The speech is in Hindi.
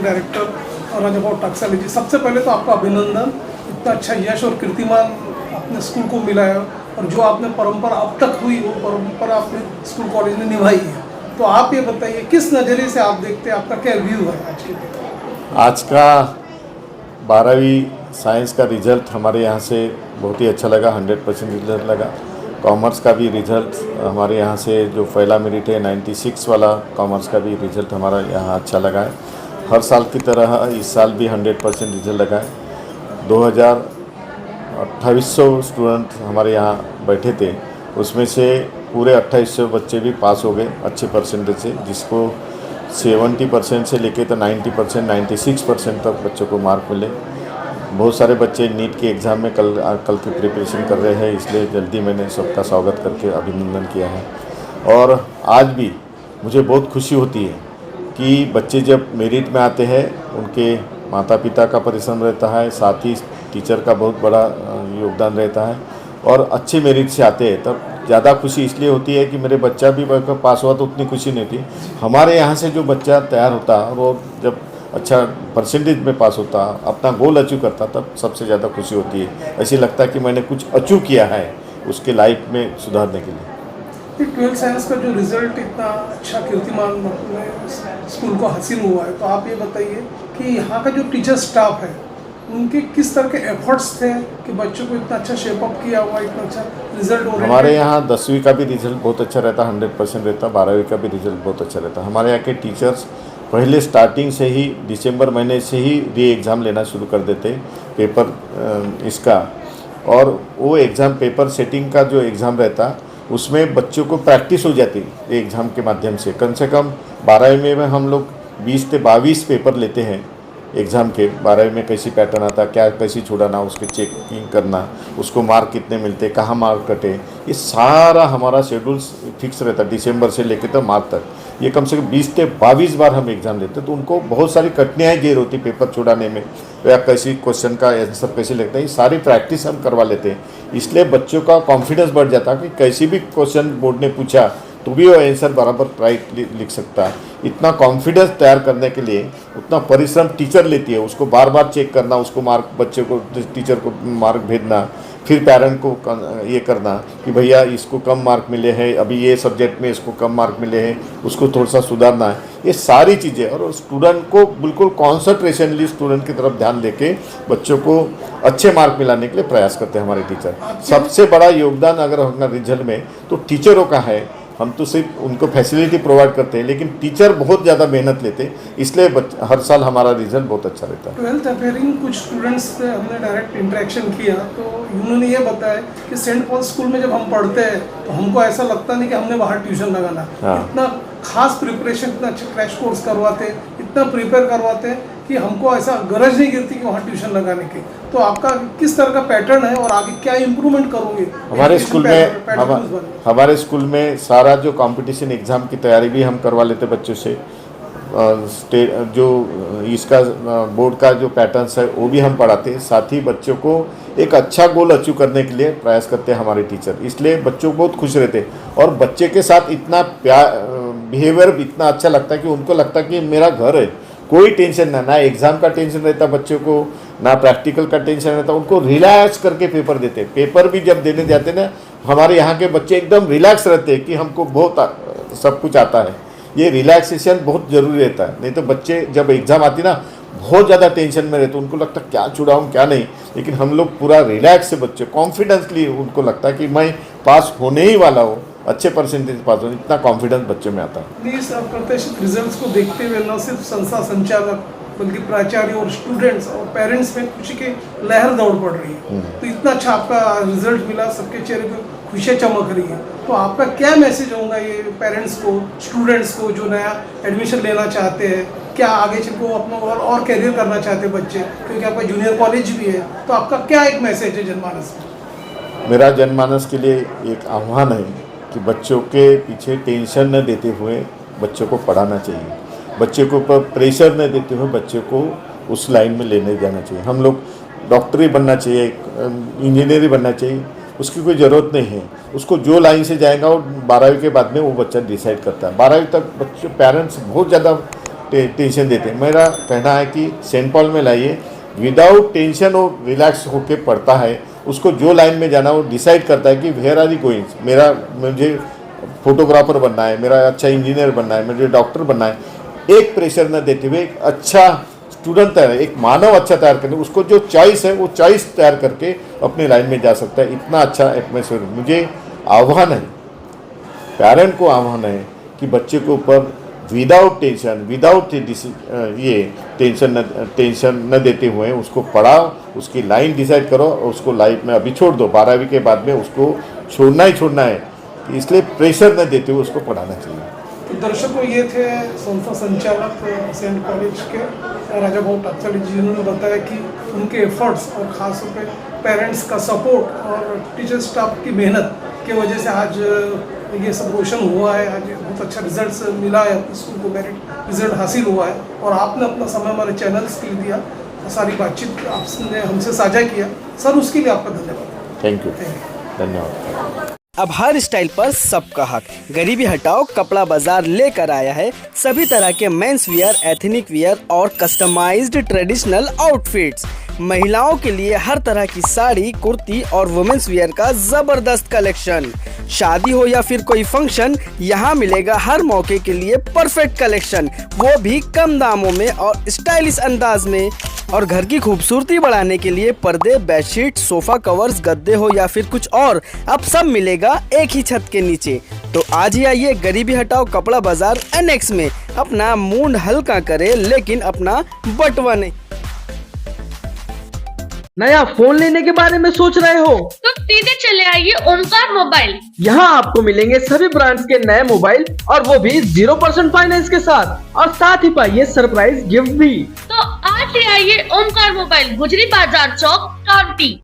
डायरेक्टर राजाभाऊ टकसाले जी, सबसे पहले तो आपका अभिनंदन। इतना अच्छा यश और कीर्तिमान अपने स्कूल को मिला है और जो आपने परंपरा अब तक हुई वो परंपरा अपने स्कूल कॉलेज में निभाई है। तो आप ये बताइए किस नज़रिए से आप देखते हैं, आपका क्या व्यू है आज के दिन? आज का 12वीं साइंस का रिजल्ट हमारे यहाँ से बहुत ही अच्छा लगा, 100% रिजल्ट लगा। कॉमर्स का भी रिजल्ट हमारे यहाँ से जो पहला मेरिट है 96 वाला कॉमर्स का भी रिजल्ट हमारा यहाँ अच्छा लगा है। हर साल की तरह इस साल भी 100% रिजल्ट लगा है। 2800 स्टूडेंट हमारे यहाँ बैठे थे, उसमें से पूरे 2800 बच्चे भी पास हो गए अच्छे परसेंटेज से, जिसको 70% से लेके तो 90%, 96% तक बच्चों को मार्क मिले। बहुत सारे बच्चे नीट के एग्ज़ाम में कल की प्रिपरेशन कर रहे हैं, इसलिए जल्दी मैंने सबका स्वागत करके अभिनंदन किया है। और आज भी मुझे बहुत खुशी होती है कि बच्चे जब मेरिट में आते हैं, उनके माता पिता का परिश्रम रहता है, साथ ही टीचर का बहुत बड़ा योगदान रहता है, और अच्छे मेरिट से आते हैं तब ज़्यादा खुशी इसलिए होती है कि मेरे बच्चा भी पास हुआ तो उतनी खुशी नहीं थी। हमारे यहाँ से जो बच्चा तैयार होता और वो जब अच्छा परसेंटेज में पास होता, अपना गोल अचीव करता, तब सबसे ज़्यादा खुशी होती है। ऐसे लगता है कि मैंने कुछ अचीव किया है उसके लाइफ में सुधारने के लिए। 12th साइंस का जो रिजल्ट इतना अच्छा कीर्तिमान स्कूल को हासिल हुआ है, तो आप ये बताइए कि यहाँ का जो टीचर स्टाफ है उनके किस तरह के एफर्ट्स थे कि बच्चों को इतना अच्छा शेपअप किया हुआ, इतना अच्छा रिजल्ट हो रहा है? हमारे यहाँ 10वीं का भी रिजल्ट बहुत अच्छा रहता, 100% रहता, 12वीं का भी रिजल्ट बहुत अच्छा रहता। हमारे यहाँ के टीचर्स पहले स्टार्टिंग से ही दिसंबर महीने से ही री एग्ज़ाम लेना शुरू कर देते पेपर इसका, और वो एग्ज़ाम पेपर सेटिंग का जो एग्ज़ाम रहता उसमें बच्चों को प्रैक्टिस हो जाती एग्ज़ाम के माध्यम से। कम 12वीं में हम लोग 20 से 22 पेपर लेते हैं एग्ज़ाम के। 12वीं में कैसी पैटर्न आता, क्या कैसी छुड़ाना, उसके चेकिंग करना, उसको मार्क कितने मिलते, कहाँ मार्क कटे, ये सारा हमारा शेड्यूल फिक्स रहता दिसंबर से लेकर तो मार्च तक। ये कम से कम 20 से 22 बार हम एग्ज़ाम लेते, तो उनको बहुत सारी कठिनाई घेर होती पेपर छुड़ाने में, या कैसी क्वेश्चन का आंसर कैसे लगता है, ये सारी प्रैक्टिस हम करवा लेते हैं। इसलिए बच्चों का कॉन्फिडेंस बढ़ जाता कि कैसी भी क्वेश्चन बोर्ड ने पूछा तो भी वो आंसर बराबर राइट लिख सकता है। इतना कॉन्फिडेंस तैयार करने के लिए उतना परिश्रम टीचर लेती है, उसको बार बार चेक करना, उसको मार्क बच्चे को टीचर को मार्क भेजना, फिर पेरेंट को ये करना कि भैया इसको कम मार्क मिले हैं, अभी ये सब्जेक्ट में इसको कम मार्क मिले हैं, उसको थोड़ा सा सुधारना है। ये सारी चीज़ें, और स्टूडेंट को बिल्कुल कॉन्सनट्रेशनली स्टूडेंट की तरफ ध्यान देके बच्चों को अच्छे मार्क मिलाने के लिए प्रयास करते हैं हमारे टीचर। सबसे बड़ा योगदान अगर होगा रिजल्ट में तो टीचरों का है। हम तो सिर्फ उनको फैसिलिटी प्रोवाइड करते हैं, लेकिन टीचर बहुत ज़्यादा मेहनत लेते हैं, इसलिए हर साल हमारा रिजल्ट बहुत अच्छा रहता है। 12th अफेयरिंग कुछ स्टूडेंट्स से हमने डायरेक्ट इंटरेक्शन किया, तो उन्होंने ये बताया कि सेंट पॉल स्कूल में जब हम पढ़ते हैं तो हमको ऐसा लगता नहीं कि हमने बाहर ट्यूशन लगाना। इतना खास प्रिपरेशन, इतना अच्छा क्रैश कोर्स करवाते, इतना प्रिपेयर करवाते कि हमको ऐसा गरज नहीं गिरती कि वहाँ ट्यूशन लगाने की। तो आपका किस तरह का पैटर्न है और आगे क्या इम्प्रूवमेंट करोगे? हमारे स्कूल में सारा जो कंपटीशन एग्ज़ाम की तैयारी भी हम करवा लेते बच्चों से। जो इसका बोर्ड का जो पैटर्न्स है वो भी हम पढ़ाते हैं, साथ ही बच्चों को एक अच्छा गोल अचीव करने के लिए प्रयास करते हैं हमारे टीचर। इसलिए बच्चों बहुत खुश रहते हैं और बच्चे के साथ इतना बिहेवियर इतना अच्छा लगता है कि उनको लगता है कि मेरा घर है, कोई टेंशन ना एग्ज़ाम का टेंशन रहता बच्चों को, ना प्रैक्टिकल का टेंशन रहता। उनको रिलैक्स करके पेपर देते। पेपर भी जब देने जाते ना, हमारे यहाँ के बच्चे एकदम रिलैक्स रहते हैं कि हमको बहुत सब कुछ आता है। ये रिलैक्सेशन बहुत ज़रूरी रहता है, नहीं तो बच्चे जब एग्ज़ाम आती ना बहुत ज़्यादा टेंशन में रहते, उनको लगता है क्या छुड़ाऊँ क्या नहीं। लेकिन हम लोग पूरा रिलैक्स से बच्चे कॉन्फिडेंसली, उनको लगता है कि मैं पास होने ही वाला हूँ, अच्छे परसेंटेज पास हो, इतना कॉन्फिडेंस बच्चों में आता है। इस अप्रत्याशित रिजल्ट्स को देखते हुए न सिर्फ संस्था संचालक बल्कि प्राचार्य और स्टूडेंट्स और पेरेंट्स में खुशी की लहर दौड़ पड़ रही है। तो इतना अच्छा आपका रिजल्ट मिला, सबके चेहरे पर खुशियाँ चमक रही है। तो आपका क्या मैसेज होगा ये पेरेंट्स को, स्टूडेंट्स को जो नया एडमिशन लेना चाहते हैं, क्या आगे चल को अपना और कैरियर करना चाहते हैं बच्चे, क्योंकि आपका जूनियर कॉलेज भी है, तो आपका क्या एक मैसेज है जनमानस में? मेरा जनमानस के लिए एक आह्वान है कि बच्चों के पीछे टेंशन न देते हुए बच्चों को पढ़ाना चाहिए, बच्चे को ऊपर प्रेशर न देते हुए बच्चे को उस लाइन में लेने जाना चाहिए। हम लोग डॉक्टर ही बनना चाहिए, इंजीनियर ही बनना चाहिए, उसकी कोई ज़रूरत नहीं है। उसको जो लाइन से जाएगा वो 12वीं के बाद में वो बच्चा डिसाइड करता है। 12वीं तक बच्चे पेरेंट्स बहुत ज़्यादा टेंशन देते हैं। मेरा कहना है कि सेंट पॉल में लाइए, विदाउट टेंशन वो रिलैक्स होके पढ़ता है, उसको जो लाइन में जाना वो डिसाइड करता है कि वेयर आर यू गोइंग, मुझे फोटोग्राफर बनना है, मेरा अच्छा इंजीनियर बनना है, मुझे डॉक्टर बनना है। एक प्रेशर न देते हुए एक अच्छा स्टूडेंट तैयार, एक मानव अच्छा तैयार करने, उसको जो चॉइस है वो चॉइस तैयार करके अपने लाइन में जा सकता है। इतना अच्छा एटमॉस्फेयर, मुझे आह्वान है, पेरेंट को आह्वान है कि बच्चे के ऊपर विदाउट टेंशन, विदाउट ये टेंशन न देते हुए उसको पढ़ाओ, उसकी लाइन डिसाइड करो और उसको लाइफ में अभी छोड़ दो, 12वीं के बाद में उसको छोड़ना ही छोड़ना है, इसलिए प्रेशर न देते हुए उसको पढ़ाना चाहिए। तो दर्शकों, ये थे संस्था संचालक सेंट कॉलेज के राजा भाऊ टाकसाळे जी, जिन्होंने बताया कि उनके एफर्ट्स और ख़ास तौर पे पेरेंट्स का सपोर्ट और टीचर स्टाफ की मेहनत की वजह से आज ये सब रोशन हुआ है, आज बहुत अच्छा रिजल्ट मिला है, स्कूल को मेरिट रिजल्ट हासिल हुआ है। और आपने अपना समय हमारे चैनल्स के लिए दिया, सारी बातचीत आपने हमसे साझा किया सर, उसके लिए आपका धन्यवाद। थैंक यू, धन्यवाद। अब हर स्टाइल पर सबका हक, गरीबी हटाओ कपड़ा बाजार लेकर आया है सभी तरह के मेंस वियर, एथनिक वियर और कस्टमाइज्ड ट्रेडिशनल आउटफिट्स। महिलाओं के लिए हर तरह की साड़ी, कुर्ती और वुमेन्स वियर का जबरदस्त कलेक्शन। शादी हो या फिर कोई फंक्शन, यहाँ मिलेगा हर मौके के लिए परफेक्ट कलेक्शन, वो भी कम दामों में और स्टाइलिश अंदाज में। और घर की खूबसूरती बढ़ाने के लिए पर्दे, बेडशीट, सोफा कवर्स, गद्दे हो या फिर कुछ और, अब सब मिलेगा एक ही छत के नीचे। तो आज ही आइए गरीबी हटाओ कपड़ा बाजार एनेक्स में, अपना मूड हल्का करे लेकिन अपना बटवा नहीं। नया फोन लेने के बारे में सोच रहे हो तो सीधे चले आइए ओमकार मोबाइल। यहाँ आपको मिलेंगे सभी ब्रांड्स के नए मोबाइल और वो भी 0% फाइनेंस के साथ, और साथ ही पाइए सरप्राइज गिफ्ट भी। तो आज ही आइए ओमकार मोबाइल, गुजरी बाजार चौक, कांटी।